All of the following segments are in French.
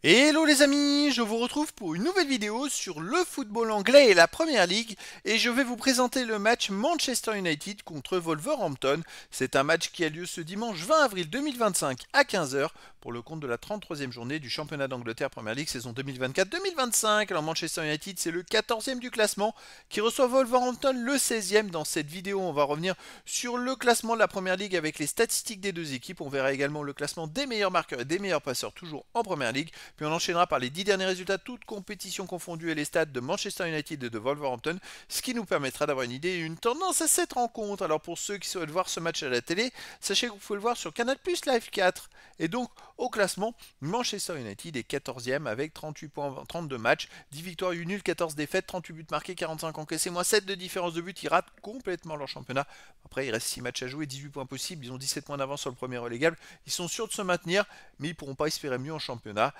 Hello les amis, je vous retrouve pour une nouvelle vidéo sur le football anglais et la Première Ligue et je vais vous présenter le match Manchester United contre Wolverhampton. C'est un match qui a lieu ce dimanche 20 avril 2025 à 15 heures pour le compte de la 33e journée du championnat d'Angleterre Première Ligue saison 2024-2025. Alors Manchester United c'est le 14e du classement qui reçoit Wolverhampton le 16e. Dans cette vidéo on va revenir sur le classement de la Première Ligue avec les statistiques des deux équipes. On verra également le classement des meilleurs marqueurs et des meilleurs passeurs toujours en Première Ligue. Puis on enchaînera par les 10 derniers résultats, toutes compétitions confondues et les stats de Manchester United et de Wolverhampton, ce qui nous permettra d'avoir une idée et une tendance à cette rencontre. Alors pour ceux qui souhaitent voir ce match à la télé, sachez que vous pouvez le voir sur Canal Plus Live 4. Et donc au classement, Manchester United est 14e avec 38 points en 32 matchs, 10 victoires, 8 nuls, 14 défaites, 38 buts marqués, 45 encaissés, moins 7 de différence de but. Ils ratent complètement leur championnat. Après il reste 6 matchs à jouer, 18 points possibles, ils ont 17 points d'avance sur le premier relégable. Ils sont sûrs de se maintenir, mais ils ne pourront pas espérer mieux en championnat.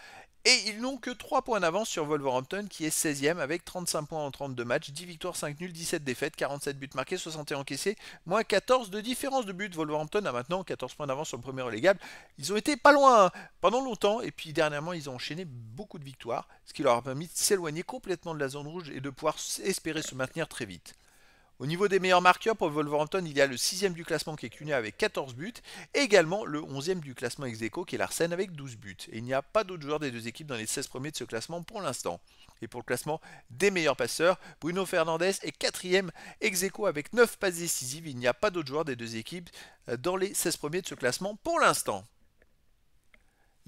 Et ils n'ont que 3 points d'avance sur Wolverhampton qui est 16e avec 35 points en 32 matchs, 10 victoires, 5 nuls, 17 défaites, 47 buts marqués, 61 encaissés, moins 14 de différence de but. Wolverhampton a maintenant 14 points d'avance sur le premier relégable. Ils ont été pas loin pendant longtemps et puis dernièrement ils ont enchaîné beaucoup de victoires, ce qui leur a permis de s'éloigner complètement de la zone rouge et de pouvoir espérer se maintenir très vite. Au niveau des meilleurs marqueurs pour Wolverhampton, il y a le 6e du classement qui est Cunha avec 14 buts, et également le 11e du classement ex aequo qui est Larsen avec 12 buts. Et il n'y a pas d'autres joueurs des deux équipes dans les 16 premiers de ce classement pour l'instant. Et pour le classement des meilleurs passeurs, Bruno Fernandes est 4e ex aequo avec 9 passes décisives. Il n'y a pas d'autres joueurs des deux équipes dans les 16 premiers de ce classement pour l'instant.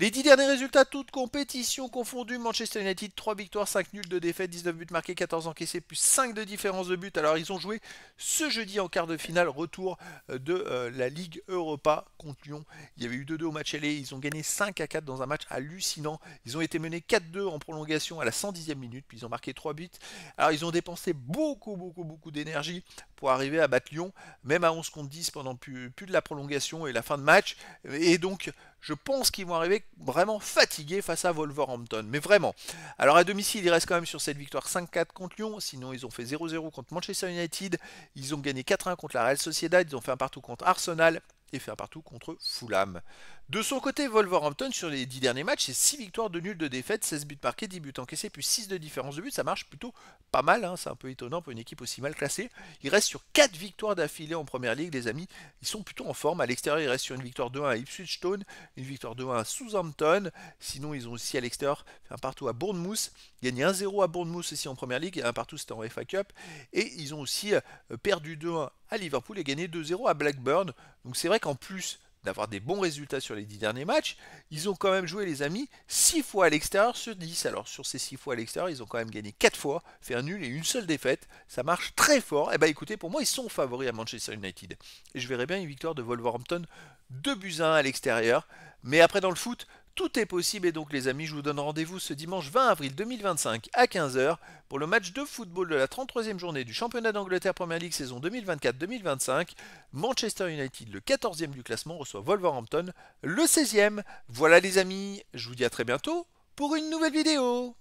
Les 10 derniers résultats, toutes compétitions confondues, Manchester United 3 victoires, 5 nuls, 2 défaites, 19 buts marqués, 14 encaissés, plus 5 de différence de but. Alors ils ont joué ce jeudi en quart de finale, retour de la Ligue Europa contre Lyon. Il y avait eu 2-2 au match aller, ils ont gagné 5-4 dans un match hallucinant. Ils ont été menés 4-2 en prolongation à la 110e minute, puis ils ont marqué 3 buts. Alors ils ont dépensé beaucoup d'énergie pour arriver à battre Lyon, même à 11 contre 10 pendant plus de la prolongation et la fin de match. Et donc je pense qu'ils vont arriver vraiment fatigués face à Wolverhampton. Mais vraiment. Alors à domicile, ils restent quand même sur cette victoire 5-4 contre Lyon. Sinon, ils ont fait 0-0 contre Manchester United. Ils ont gagné 4-1 contre la Real Sociedad. Ils ont fait un partout contre Arsenal et fait un partout contre Fulham. De son côté, Wolverhampton, sur les 10 derniers matchs, c'est 6 victoires, 2 nuls, 2 défaites, 16 buts marqués, 10 buts encaissés, puis 6 de différence de but. Ça marche plutôt pas mal, hein. C'est un peu étonnant pour une équipe aussi mal classée. Ils restent sur 4 victoires d'affilée en première ligue, les amis. Ils sont plutôt en forme. À l'extérieur, ils restent sur une victoire 2-1 à Ipswich Town, une victoire 2-1 à Southampton. Sinon, ils ont aussi à l'extérieur fait un partout à Bournemouth, gagné 1-0 à Bournemouth aussi en première ligue, et un partout c'était en FA Cup. Et ils ont aussi perdu 2-1 à Liverpool et gagné 2-0 à Blackburn. Donc c'est vrai qu'en plus d'avoir des bons résultats sur les 10 derniers matchs, ils ont quand même joué, les amis, 6 fois à l'extérieur sur 10. Alors sur ces 6 fois à l'extérieur, ils ont quand même gagné 4 fois, fait un nul et une seule défaite. Ça marche très fort. Et bah écoutez, pour moi, ils sont favoris à Manchester United. Et je verrais bien une victoire de Wolverhampton 2-1 à l'extérieur. Mais après dans le foot, tout est possible et donc les amis, je vous donne rendez-vous ce dimanche 20 avril 2025 à 15 heures pour le match de football de la 33e journée du championnat d'Angleterre Premier League saison 2024-2025. Manchester United, le 14e du classement, reçoit Wolverhampton, le 16e. Voilà les amis, je vous dis à très bientôt pour une nouvelle vidéo.